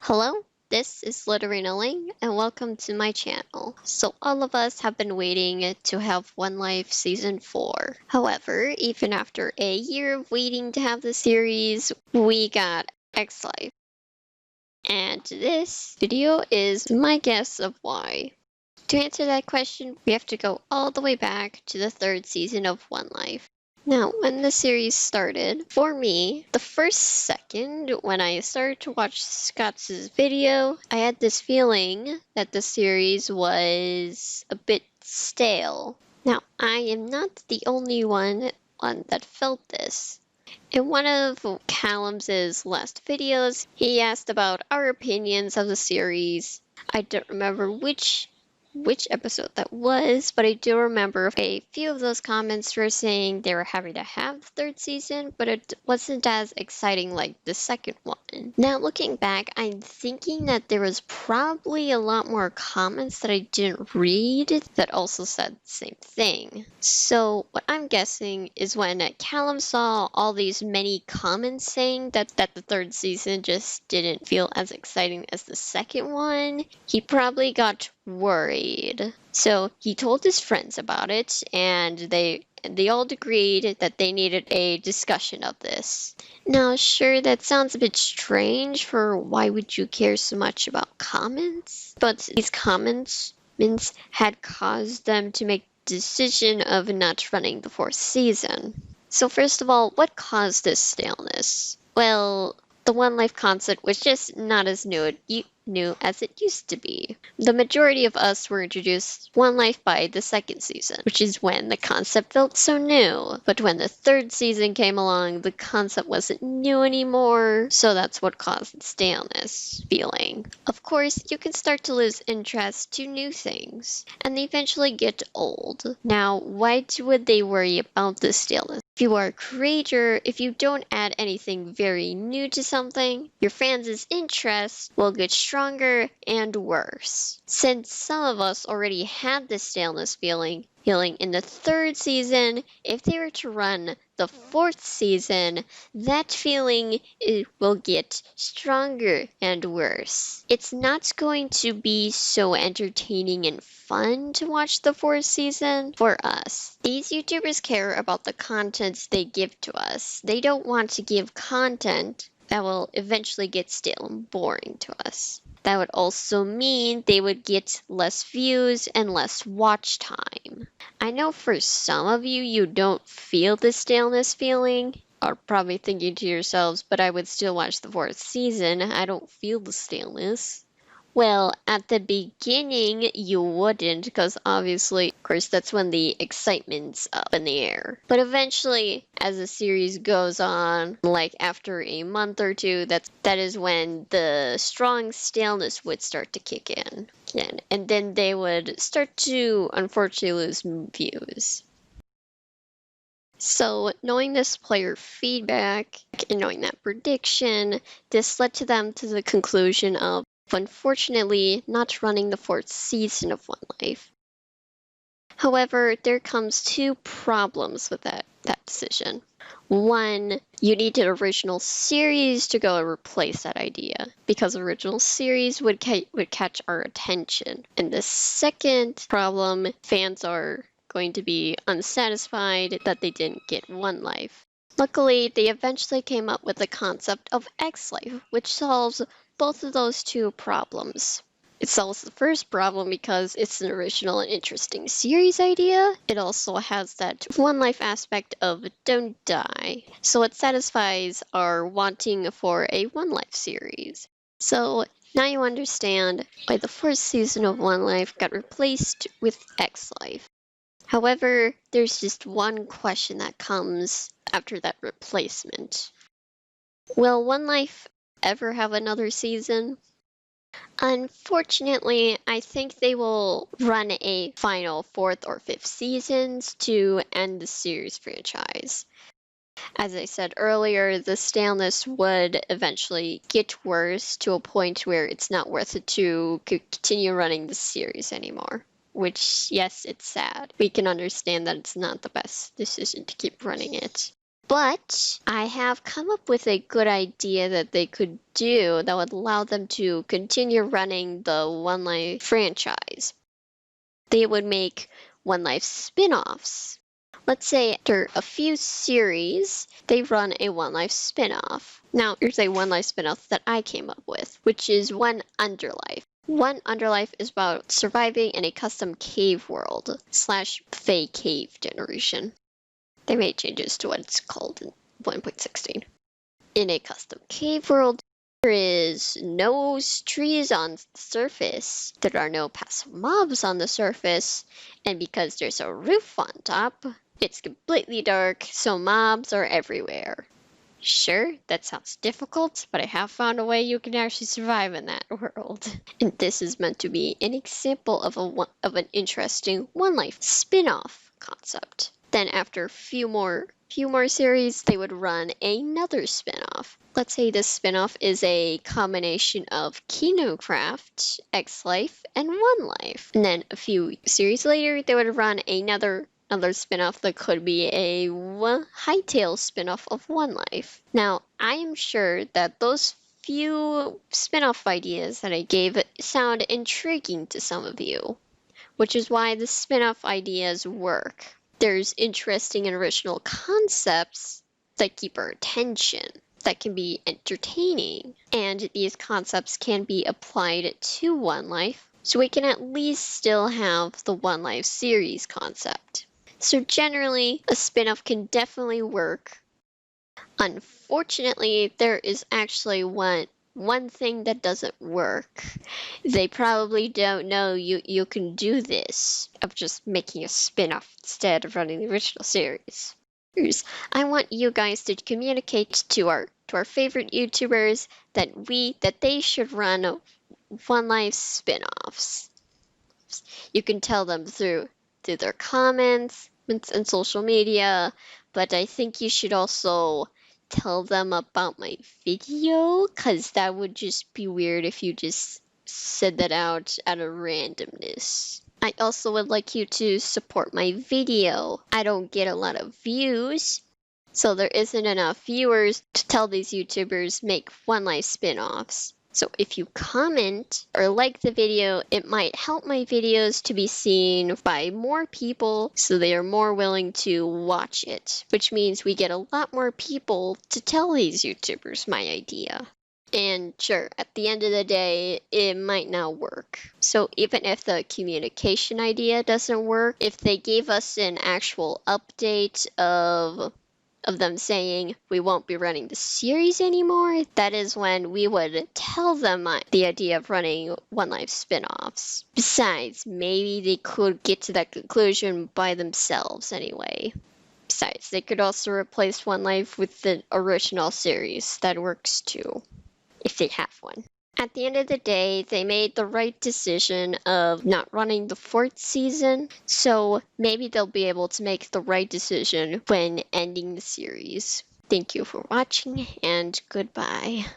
Hello, this is Literina Ling, and welcome to my channel. So all of us have been waiting to have One Life Season 4. However, even after a year of waiting to have the series, we got X Life. And this video is my guess of why. To answer that question, we have to go all the way back to the third season of One Life. Now, when the series started, for me, the first second when I started to watch Scott's video, I had this feeling that the series was a bit stale. Now, I am not the only one that felt this. In one of Callum's last videos, he asked about our opinions of the series. I don't remember which episode that was, but I do remember a few of those comments were saying they were happy to have the third season, but it wasn't as exciting like the second one. Now looking back, I'm thinking that there was probably a lot more comments that I didn't read that also said the same thing. So what I'm guessing is when Callum saw all these many comments saying that the third season just didn't feel as exciting as the second one, he probably got worried. So he told his friends about it, and they all agreed that they needed a discussion of this. Now, sure, that sounds a bit strange for why would you care so much about comments? But these comments had caused them to make the decision of not running the fourth season. So first of all, what caused this staleness? Well, the One Life concept was just not as new as it used to be. The majority of us were introduced One Life by the second season, which is when the concept felt so new. But when the third season came along, the concept wasn't new anymore, so that's what caused the staleness feeling. Of course, you can start to lose interest to new things, and they eventually get old. Now, why would they worry about the staleness? If you are a creator, if you don't add anything very new to something, your fans' interest will get stronger and worse. Since some of us already had this staleness feeling in the third season, if they were to run the fourth season, that feeling will get stronger and worse. It's not going to be so entertaining and fun to watch the fourth season for us. These YouTubers care about the content they give to us. They don't want to give content that will eventually get stale and boring to us. That would also mean they would get less views and less watch time. I know for some of you, you don't feel the staleness feeling, are probably thinking to yourselves, but I would still watch the fourth season. I don't feel the staleness. Well, at the beginning, you wouldn't, because obviously, of course, that's when the excitement's up in the air. But eventually, as the series goes on, like after a month or two, that is when the strong staleness would start to kick in. And then they would start to, unfortunately, lose views. So, knowing this player feedback and knowing that prediction, this led to them to the conclusion of, unfortunately, not running the fourth season of One Life. However, there comes two problems with that decision. One, you need an original series to go and replace that idea, because original series would catch our attention. And the second problem, fans are going to be unsatisfied that they didn't get One Life. Luckily, they eventually came up with the concept of X Life, which solves both of those two problems. It solves the first problem because it's an original and interesting series idea. It also has that One Life aspect of don't die, so it satisfies our wanting for a One Life series. So now you understand why the first season of One Life got replaced with X Life. However, there's just one question that comes after that replacement. Will One Life ever have another season? Unfortunately, I think they will run a final fourth or fifth seasons to end the series franchise. As I said earlier, the staleness would eventually get worse to a point where it's not worth it to continue running the series anymore. Which, yes, it's sad. We can understand that it's not the best decision to keep running it. But I have come up with a good idea that they could do that would allow them to continue running the One Life franchise. They would make One Life spin-offs. Let's say after a few series, they run a One Life spin-off. Now, here's a One Life spin-off that I came up with, which is One Underlife. One Underlife is about surviving in a custom cave world / Fey cave generation. They made changes to what it's called in 1.16. In a custom cave world, there is no trees on the surface, there are no passive mobs on the surface, and because there's a roof on top, it's completely dark, so mobs are everywhere. Sure, that sounds difficult, but I have found a way you can actually survive in that world. And this is meant to be an example of an interesting One Life spin-off concept. Then after a few more series, they would run another spin-off. Let's say this spin-off is a combination of Kingdom Craft, X Life, and One Life. And then a few series later, they would run another spin-off that could be a Hytale spin-off of One Life. Now, I am sure that those few spin-off ideas that I gave sound intriguing to some of you, which is why the spin-off ideas work. There's interesting and original concepts that keep our attention, that can be entertaining, and these concepts can be applied to One Life, so we can at least still have the One Life series concept. So generally, a spin-off can definitely work. Unfortunately, there is actually one thing that doesn't work. They probably don't know you can do this, of just making a spin-off instead of running the original series. I want you guys to communicate to our favorite YouTubers that they should run One Life spin-offs. You can tell them through their comments and social media, but I think you should also tell them about my video, because that would just be weird if you just said that out of randomness. I also would like you to support my video. I don't get a lot of views, so there isn't enough viewers to tell these YouTubers make One Life spin-offs. So if you comment or like the video, it might help my videos to be seen by more people so they are more willing to watch it, which means we get a lot more people to tell these YouTubers my idea. And sure, at the end of the day, it might not work. So even if the communication idea doesn't work, if they gave us an actual update of them saying we won't be running the series anymore, that is when we would tell them the idea of running One Life spin-offs. Besides, maybe they could get to that conclusion by themselves anyway. Besides, they could also replace One Life with the original series. That works too, if they have one. At the end of the day, they made the right decision of not running the 4th season, so maybe they'll be able to make the right decision when ending the series. Thank you for watching, and goodbye.